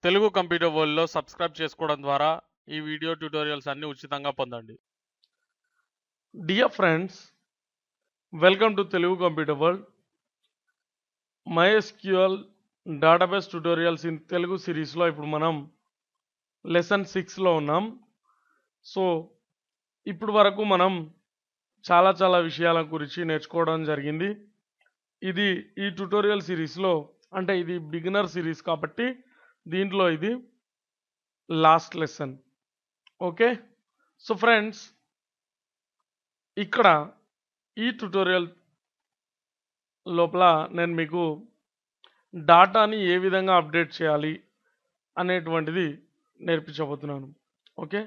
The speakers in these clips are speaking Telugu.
తెలుగు కంప్యూటర్ వరల్డ్‌లో సబ్స్క్రైబ్ చేసుకోవడం ద్వారా ఈ వీడియో ట్యుటోరియల్స్ అన్ని ఉచితంగా పొందండి. Dear friends, welcome to Telugu computer world. MySQL database tutorials in Telugu సిరీస్లో ఇప్పుడు మనం లెసన్ 6లో ఉన్నాం. సో ఇప్పుడు వరకు మనం చాలా విషయాల గురించి నేర్చుకోవడం జరిగింది. ఈ ట్యుటోరియల్ సిరీస్లో అంటే ఇది బిగినర్ సిరీస్ కాబట్టి దీంట్లో ఇది last lesson. Okay, so friends, ఇక్కడ ఈ ట్యుటోరియల్ లోపల నేను మీకు డాటాని ఏ విధంగా అప్డేట్ చేయాలి అనేటువంటిది నేర్పించబోతున్నాను. ఓకే,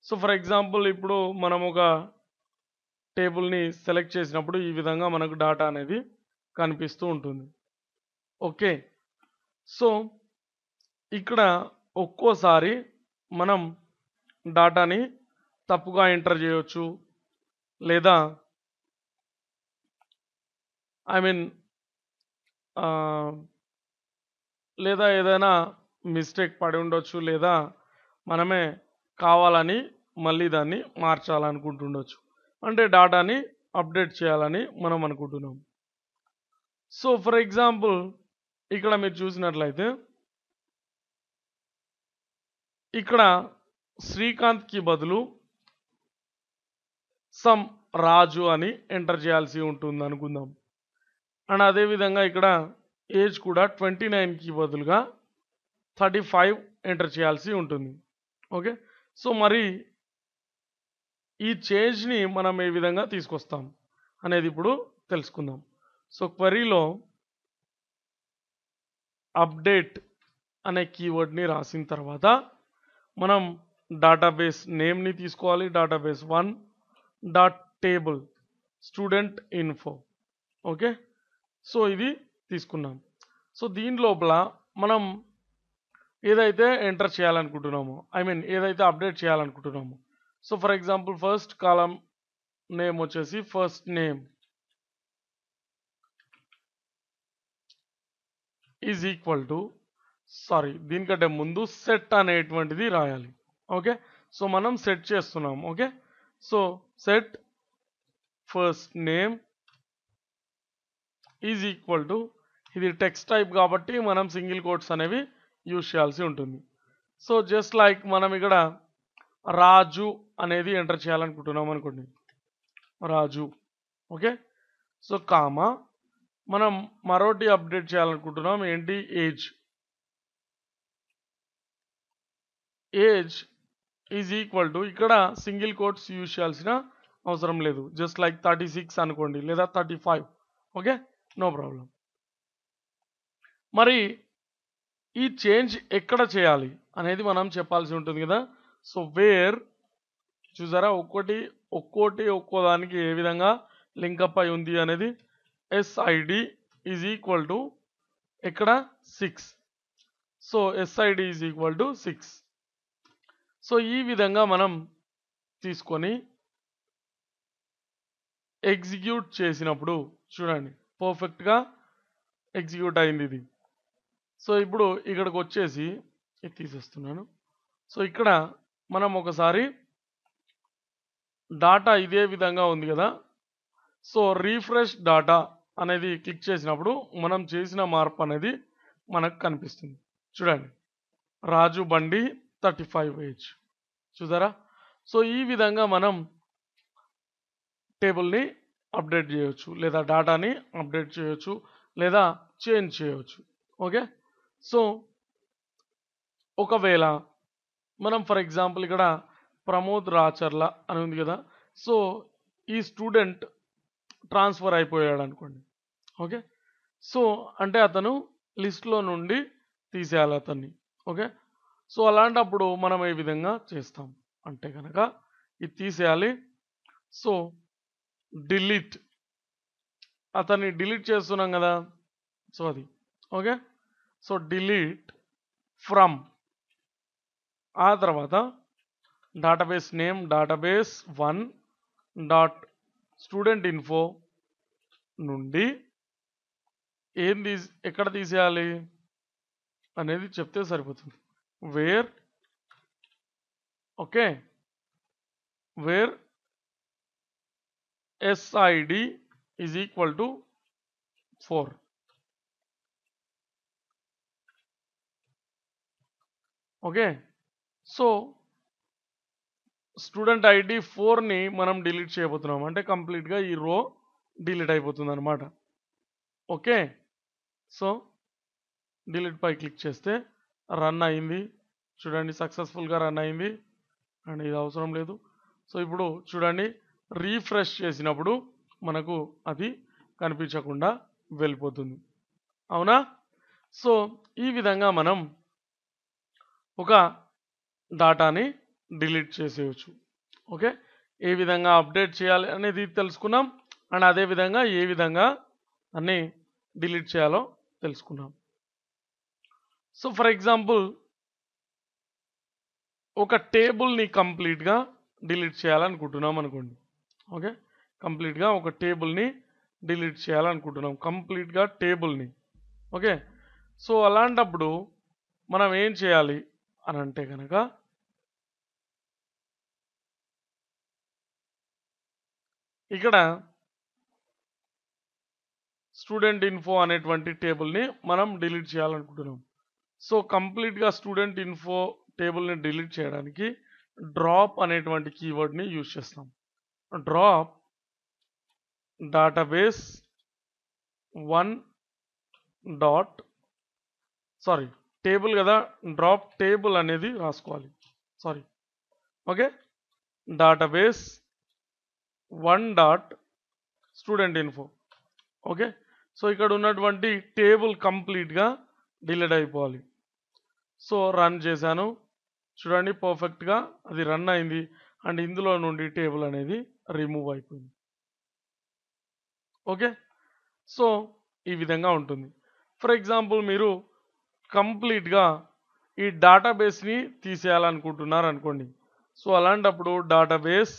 సో ఫర్ ఎగ్జాంపుల్ ఇప్పుడు మనం ఒక టేబుల్ని సెలెక్ట్ చేసినప్పుడు ఈ విధంగా మనకు డాటా అనేది కనిపిస్తూ ఉంటుంది. ఓకే, సో ఇక్కడ ఒక్కోసారి మనం డాటాని తప్పుగా ఎంటర్ చేయవచ్చు, లేదా లేదా ఏదైనా మిస్టేక్ పడి ఉండొచ్చు, లేదా మనమే కావాలని మళ్ళీ దాన్ని మార్చాలనుకుంటుండొచ్చు. అంటే డాటాని అప్డేట్ చేయాలని మనం అనుకుంటున్నాం. సో ఫర్ ఎగ్జాంపుల్ ఇక్కడ మీరు చూసినట్లయితే ఇక్కడ శ్రీకాంత్కి బదులు సమ్ రాజు అని ఎంటర్ చేయాల్సి ఉంటుంది అనుకుందాం. అండ్ అదేవిధంగా ఇక్కడ ఏజ్ కూడా 29కి బదులుగా 35 ఎంటర్ చేయాల్సి ఉంటుంది. ఓకే, సో మరి ఈ చేంజ్ని మనం ఏ విధంగా తీసుకొస్తాం అనేది ఇప్పుడు తెలుసుకుందాం. సో క్వరీలో అప్డేట్ అనే కీవర్డ్ని రాసిన తర్వాత మనం డేటాబేస్ నేమ్ని తీసుకోవాలి. Database 1 dot table student info. Okay, so ఇది తీసుకున్నాం. సో దీని లోపల మనం ఏదైతే ఎంటర్ చేయాలనుకుంటున్నామో, ఏదైతే అప్డేట్ చేయాలనుకుంటున్నామో, so for example first column name వచ్చేసి first name is equal to దీనికంటే ముందు సెట్ అనేటువంటిది రాయాలి. ఓకే, సో మనం సెట్ చేస్తున్నాం. Okay, so set first name is equal to, ఇది టెక్స్ట్ టైప్ కాబట్టి మనం సింగిల్ కోట్స్ అనేవి యూజ్ చేయాల్సి ఉంటుంది. సో జస్ట్ లైక్ మనం ఇక్కడ రాజు అనేది ఎంటర్ చేయాలనుకుంటున్నాం అనుకోండి, రాజు. ఓకే, సో కామా మనం మరోటి అప్డేట్ చేయాలనుకుంటున్నాం, ఏంటి, ఏజ్ ఈజ్ ఈక్వల్ టు, ఇక్కడ సింగిల్ కోట్స్ యూజ్ చేయాల్సిన అవసరం లేదు, జస్ట్ లైక్ 36 అనుకోండి, లేదా 35. Okay, no problem. మరి ఈ చేంజ్ ఎక్కడ చేయాలి అనేది మనం చెప్పాల్సి ఉంటుంది కదా. సో వేర్, చూసారా, ఒక్కో దానికి ఏ విధంగా లింకప్ అయి ఉంది అనేది. ఎస్ఐడి ఈజ్ ఈక్వల్ టు ఇక్కడ 6. So SID is equal to 6. So ఈ విధంగా మనం తీసుకొని ఎగ్జిక్యూట్ చేసినప్పుడు చూడండి, పర్ఫెక్ట్గా ఎగ్జిక్యూట్ అయింది ఇది. సో ఇప్పుడు ఇక్కడికి వచ్చేసి ఇది తీసేస్తున్నాను. సో ఇక్కడ మనం ఒకసారి డాటా ఇదే విధంగా ఉంది కదా. సో రీఫ్రెష్ డాటా అనేది క్లిక్ చేసినప్పుడు మనం చేసిన మార్పు అనేది మనకు కనిపిస్తుంది. చూడండి, రాజు బండి 35 ఏజ్. చూసారా, సో ఈ విధంగా మనం టేబుల్ని అప్డేట్ చేయవచ్చు, లేదా డాటాని అప్డేట్ చేయవచ్చు, లేదా చేంజ్ చేయవచ్చు. ఓకే, సో ఒకవేళ మనం ఫర్ ఎగ్జాంపుల్ ఇక్కడ ప్రమోద్ రాచర్ల అని ఉంది కదా. సో ఈ స్టూడెంట్ ట్రాన్స్ఫర్ అయిపోయాడు అనుకోండి. ఓకే, సో అంటే అతను లిస్ట్లో నుండి తీసేయాలి అతన్ని. ఓకే, సో అలాంటప్పుడు మనం ఏ విధంగా చేస్తాం అంటే కనుక ఇది తీసేయాలి. సో డిలీట్, అతన్ని డిలీట్ చేస్తున్నాం కదా. సో అది ఓకే, సో డిలీట్ ఫ్రమ్, ఆ తర్వాత database name database 1 dot student info నుండి ఎక్కడ తీసేయాలి అనేది చెప్తే సరిపోతుంది. Where okay where SID is equal to 4. Okay so student ID 4ని మనం డిలీట్ చేయబోతున్నాం, అంటే కంప్లీట్గా ఈ రో డిలీట్ అయిపోతుంది అనమాట. ఓకే సో డిలీట్ పై క్లిక్ చేస్తే రన్ అయింది, చూడండి సక్సెస్ఫుల్గా రన్ అయింది. అండ్ ఇది అవసరం లేదు. సో ఇప్పుడు చూడండి రీఫ్రెష్ చేసినప్పుడు మనకు అది కనిపించకుండా వెళ్ళిపోతుంది, అవునా? సో ఈ విధంగా మనం ఒక డాటాని డిలీట్ చేసేయచ్చు. ఓకే ఏ విధంగా అప్డేట్ చేయాలి అనేది తెలుసుకున్నాం, అండ్ అదే విధంగా ఏ విధంగా అన్ని డిలీట్ చేయాలో తెలుసుకున్నాం. సో ఫర్ ఎగ్జాంపుల్ ఒక టేబుల్ని కంప్లీట్గా డిలీట్ చేయాలనుకుంటున్నాం అనుకోండి. ఓకే కంప్లీట్గా ఒక టేబుల్ని డిలీట్ చేయాలనుకుంటున్నాం, కంప్లీట్గా టేబుల్ని. ఓకే సో అలాంటప్పుడు మనం ఏం చేయాలి అని అంటే కనుక ఇక్కడ స్టూడెంట్ ఇన్ఫో అనేటువంటి టేబుల్ని మనం డిలీట్ చేయాలనుకుంటున్నాం. సో కంప్లీట్గా స్టూడెంట్ ఇన్ఫో టేబుల్ని డిలీట్ చేయడానికి డ్రాప్ అనేటువంటి కీవర్డ్ని యూజ్ చేస్తాం. Drop database 1 dot sorry table కదా, డ్రాప్ టేబుల్ అనేది రాసుకోవాలి. Sorry okay database 1 dot student info. Okay so ఇక్కడ ఉన్నటువంటి టేబుల్ కంప్లీట్గా డిలీట్ అయిపోవాలి. సో రన్ చేశాను, చూడండి పర్ఫెక్ట్గా అది రన్ అయింది, అండ్ ఇందులో నుండి టేబుల్ అనేది రిమూవ్ అయిపోయింది. ఓకే సో ఈ విధంగా ఉంటుంది. ఫర్ ఎగ్జాంపుల్ మీరు కంప్లీట్గా ఈ డేటాబేస్ని తీసేయాలనుకుంటున్నారు అనుకోండి. సో అలాంటప్పుడు database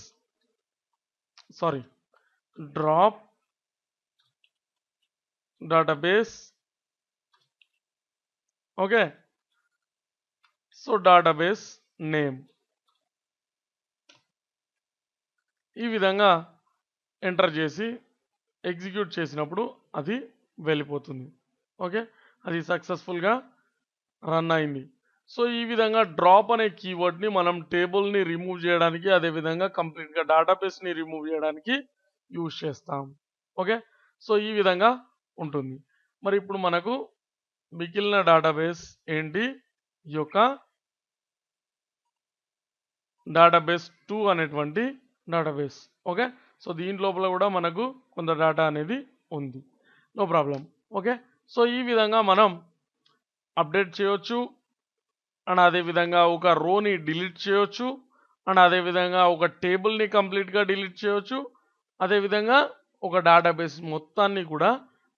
drop database okay so database name ఈ విధంగా ఎంటర్ చేసి ఎగ్జిక్యూట్ చేసినప్పుడు అది వెళ్ళిపోతుంది. ఓకే అది సక్సెస్ఫుల్గా రన్ అయింది. సో ఈ విధంగా డ్రాప్ అనే కీవర్డ్ని మనం టేబుల్ని రిమూవ్ చేయడానికి, అదేవిధంగా కంప్లీట్గా డేటాబేస్ని రిమూవ్ చేయడానికి యూజ్ చేస్తాం. ఓకే సో ఈ విధంగా ఉంటుంది. మరి ఇప్పుడు మనకు మిగిలిన డేటాబేస్ ఏంటి, ఈ యొక్క డేటాబేస్ 2 అనేటువంటి డేటాబేస్. ఓకే సో దీని లోపల కూడా మనకు కొంత డేటా అనేది ఉంది, నో ప్రాబ్లం. ఓకే సో ఈ విధంగా మనం అప్డేట్ చేయొచ్చు, అండ్ అదేవిధంగా ఒక రోని డిలీట్ చేయొచ్చు, అండ్ అదేవిధంగా ఒక టేబుల్ని కంప్లీట్గా డిలీట్ చేయొచ్చు, అదేవిధంగా ఒక డేటాబేస్ మొత్తాన్ని కూడా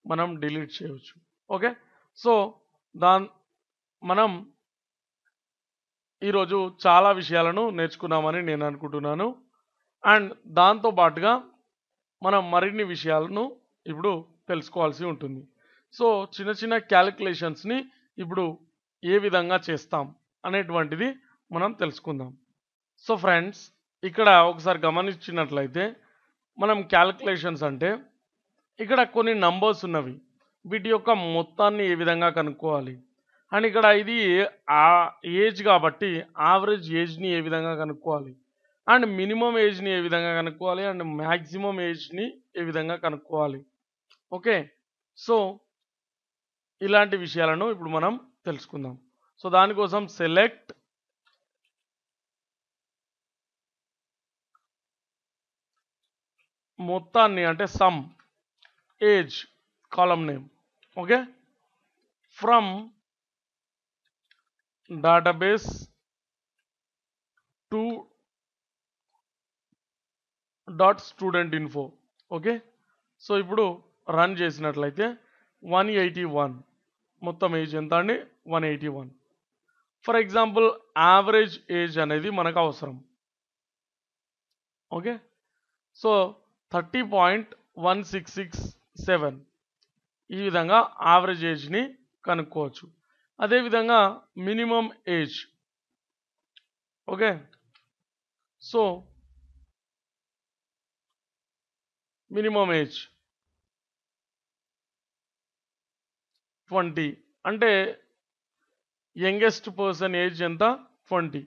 మనం డిలీట్ చేయొచ్చు. ఓకే సో మనం ఈరోజు చాలా విషయాలను నేర్చుకున్నామని నేను అనుకుంటున్నాను, అండ్ దాంతో పాటుగా మనం మరిన్ని విషయాలను ఇప్పుడు తెలుసుకోవాల్సి ఉంటుంది. సో చిన్న చిన్న క్యాలిక్యులేషన్స్ని ఇప్పుడు ఏ విధంగా చేస్తాం అనేటువంటిది మనం తెలుసుకుందాం. సో ఫ్రెండ్స్ ఇక్కడ ఒకసారి గమనించినట్లయితే మనం క్యాలిక్యులేషన్స్ అంటే ఇక్కడ కొన్ని నంబర్స్ ఉన్నవి, వీటి యొక్క మొత్తాన్ని ఏ విధంగా కనుక్కోవాలి, అండ్ ఇక్కడ ఇది ఏజ్ కాబట్టి యావరేజ్ ఏజ్ని ఏ విధంగా కనుక్కోవాలి, అండ్ మినిమం ఏజ్ని ఏ విధంగా కనుక్కోవాలి, అండ్ మ్యాక్సిమం ఏజ్ని ఏ విధంగా కనుక్కోవాలి. ఓకే సో ఇలాంటి విషయాలను ఇప్పుడు మనం తెలుసుకుందాం. సో దానికోసం సెలెక్ట్ మొత్తాన్ని అంటే some age column name. Okay from database 2 dot student info. Okay so ఇప్పుడు రన్ చేసినట్లయితే 181 మొత్తం ఏజ్ ఎంత అండి, 181. ఫర్ ఎగ్జాంపుల్ యావరేజ్ ఏజ్ అనేది మనకు అవసరం. ఓకే సో 30.1667 ఈ విధంగా యావరేజ్ ఏజ్ని కనుక్కోవచ్చు. అదేవిధంగా minimum age okay. So minimum age 20 అంటే యంగెస్ట్ పర్సన్ ఏజ్ ఎంత 20.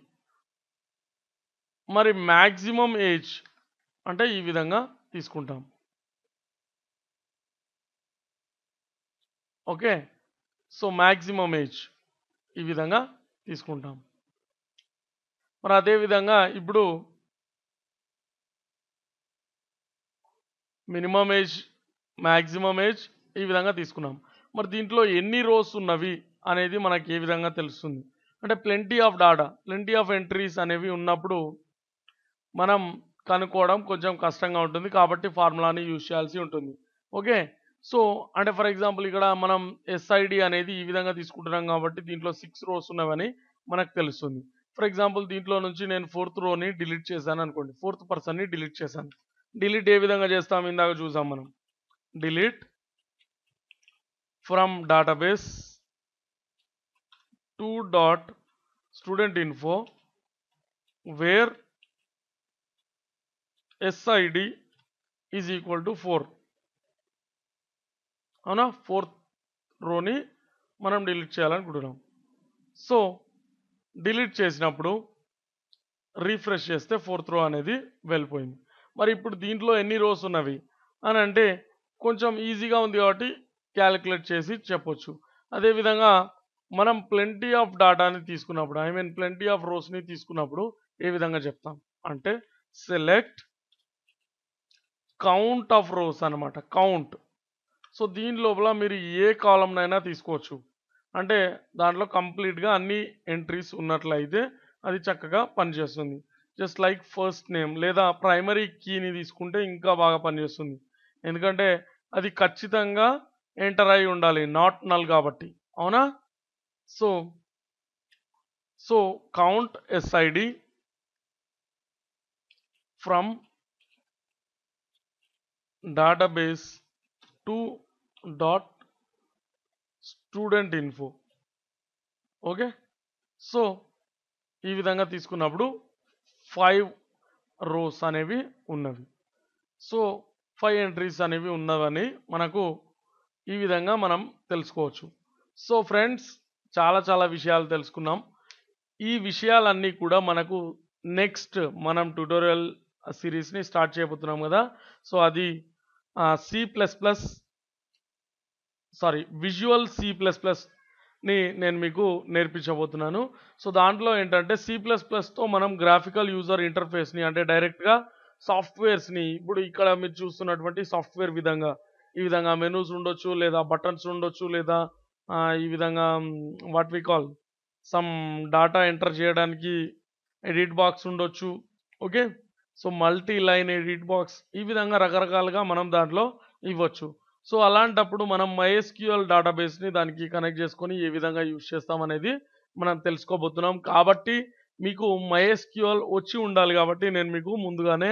మరి మ్యాక్సిమం ఏజ్ అంటే ఈ విధంగా తీసుకుంటాం. ఓకే. సో మ్యాక్సిమం ఏజ్ ఈ విధంగా తీసుకుంటాం. మరి అదే విధంగా ఇప్పుడు మినిమం ఏజ్, మ్యాక్సిమం ఏజ్ ఈ విధంగా తీసుకున్నాం. మరి దీంట్లో ఎన్ని రోస్ ఉన్నవి అనేది మనకి ఏ విధంగా తెలుస్తుంది అంటే plenty of data, plenty of entries అనేవి ఉన్నప్పుడు మనం కనుక్కోవడం కొంచెం కష్టంగా ఉంటుంది. కాబట్టి ఫార్ములాని యూజ్ చేయాల్సి ఉంటుంది. ఓకే. సో అంటే ఫర్ ఎగ్జాంపుల్ ఇక్కడ మనం ఎస్ఐడి అనేది ఈ విధంగా తీసుకుంటున్నాం కాబట్టి దీంట్లో 6 రోస్ ఉన్నవని మనకు తెలుస్తుంది. ఫర్ ఎగ్జాంపుల్ దీంట్లో నుంచి నేను 4th రోని డిలీట్ చేశాను అనుకోండి, 4th పర్సన్ని డిలీట్ చేశాను. డిలీట్ ఏ విధంగా చేస్తాం ఇందాక చూసాం మనం. Delete from database two dot student info where SID is equal to 4. అవునా, 4th రోని మనం డిలీట్ చేయాలనుకుంటున్నాం. సో డిలీట్ చేసినప్పుడు రీఫ్రెష్ చేస్తే 4th రో అనేది వెళ్ళిపోయింది. మరి ఇప్పుడు దీంట్లో ఎన్ని రోస్ ఉన్నవి అని అంటే కొంచెం ఈజీగా ఉంది కాబట్టి క్యాలిక్యులేట్ చేసి చెప్పొచ్చు. అదేవిధంగా మనం ప్లెంటీ ఆఫ్ డాటాని తీసుకున్నప్పుడు, ఐ మీన్ ప్లెంటీ ఆఫ్ రోస్ని తీసుకున్నప్పుడు ఏ విధంగా చెప్తాం అంటే సెలెక్ట్ కౌంట్ ఆఫ్ రోస్ అనమాట. కౌంట్. సో దీని లోపల మీరు ఏ కాలంనైనా తీసుకోవచ్చు. అంటే దాంట్లో కంప్లీట్గా అన్ని ఎంట్రీస్ ఉన్నట్లయితే అది చక్కగా పనిచేస్తుంది. జస్ట్ లైక్ ఫస్ట్ నేమ్ లేదా ప్రైమరీ కీని తీసుకుంటే ఇంకా బాగా పనిచేస్తుంది. ఎందుకంటే అది ఖచ్చితంగా ఎంటర్ అయి ఉండాలి, నాట్ నల్ కాబట్టి. అవునా. So count SID from database two dot student info. Okay. So ఈ విధంగా తీసుకున్నప్పుడు 5 రోస్ అనేవి ఉన్నవి. సో 5 ఎంట్రీస్ అనేవి ఉన్నవని మనకు ఈ విధంగా మనం తెలుసుకోవచ్చు. సో ఫ్రెండ్స్, చాలా విషయాలు తెలుసుకున్నాం. ఈ విషయాలన్నీ కూడా మనకు నెక్స్ట్ మనం ట్యుటోరియల్ సిరీస్ని స్టార్ట్ చేయబోతున్నాం కదా. సో అది విజువల్ C++ని నేను మీకు నేర్పించబోతున్నాను. సో దాంట్లో ఏంటంటే C++తో మనం గ్రాఫికల్ యూజర్ ఇంటర్ఫేస్ని అంటే డైరెక్ట్గా సాఫ్ట్వేర్స్ని, ఇప్పుడు ఇక్కడ మీరు చూస్తున్నటువంటి సాఫ్ట్వేర్ ఈ విధంగా మెనూస్ ఉండొచ్చు, లేదా బటన్స్ ఉండొచ్చు, లేదా ఈ విధంగా what we call some data enter చేయడానికి ఎడిట్ బాక్స్ ఉండొచ్చు. Okay. So multi line edit box ఈ విధంగా రకరకాలుగా మనం దాంట్లో ఇవ్వచ్చు. సో అలాంటప్పుడు మనం MySQL డేటాబేస్ని దానికి కనెక్ట్ చేసుకొని ఏ విధంగా యూజ్ చేస్తాం అనేది మనం తెలుసుకోబోతున్నాం. కాబట్టి మీకు MySQL వచ్చి ఉండాలి కాబట్టి నేను మీకు ముందుగానే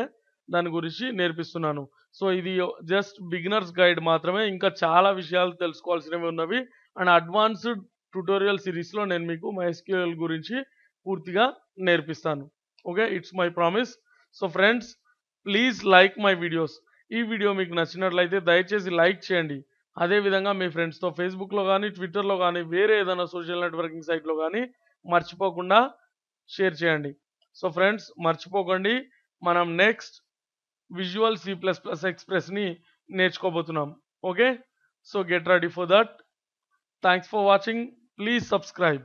దాని గురించి నేర్పిస్తున్నాను. సో ఇది జస్ట్ బిగినర్స్ గైడ్ మాత్రమే. ఇంకా చాలా విషయాలు తెలుసుకోవాల్సినవి ఉన్నవి. అండ్ అడ్వాన్స్డ్ ట్యుటోరియల్ సిరీస్లో నేను మీకు MySQL గురించి పూర్తిగా నేర్పిస్తాను. Okay, it's my promise. So friends, please like my videos. ఈ వీడియో మీకు నచ్చినట్లయితే దయచేసి లైక్ చేయండి. అదేవిధంగా మీ ఫ్రెండ్స్తో ఫేస్బుక్లో కానీ, ట్విట్టర్లో కానీ, వేరే ఏదైనా సోషల్ నెట్వర్కింగ్ సైట్లో కానీ మర్చిపోకుండా షేర్ చేయండి. సో ఫ్రెండ్స్, మర్చిపోకండి, మనం నెక్స్ట్ విజువల్ C++ ఎక్స్ప్రెస్ని నేర్చుకోబోతున్నాం. Okay. So get ready for that. Thanks for watching. Please subscribe.